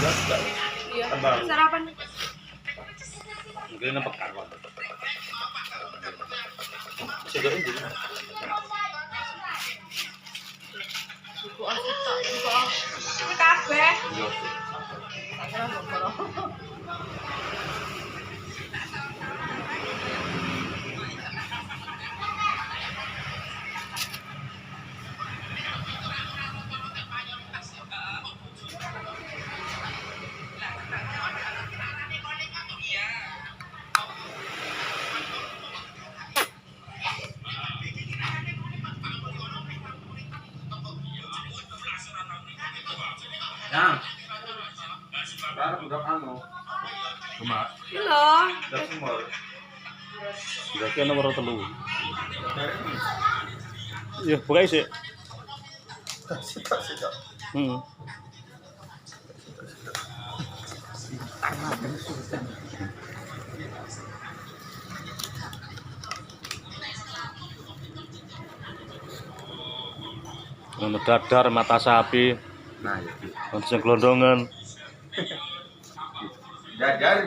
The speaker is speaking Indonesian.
Iya. Tebal. Sarapan. Mungkin pekan kok. Segera jadi. Buku asik tak. Buku ini kabeh. Iya. Tak kira bokoro. Yang. Sekarang udah anu. Cuma Lho. udah sumur. Berarti nomor 3. Iya, buka sih. Sikat. Hmm. Ono dadar mata sapi, Nah, ya. ono sing glondongan. Dadar.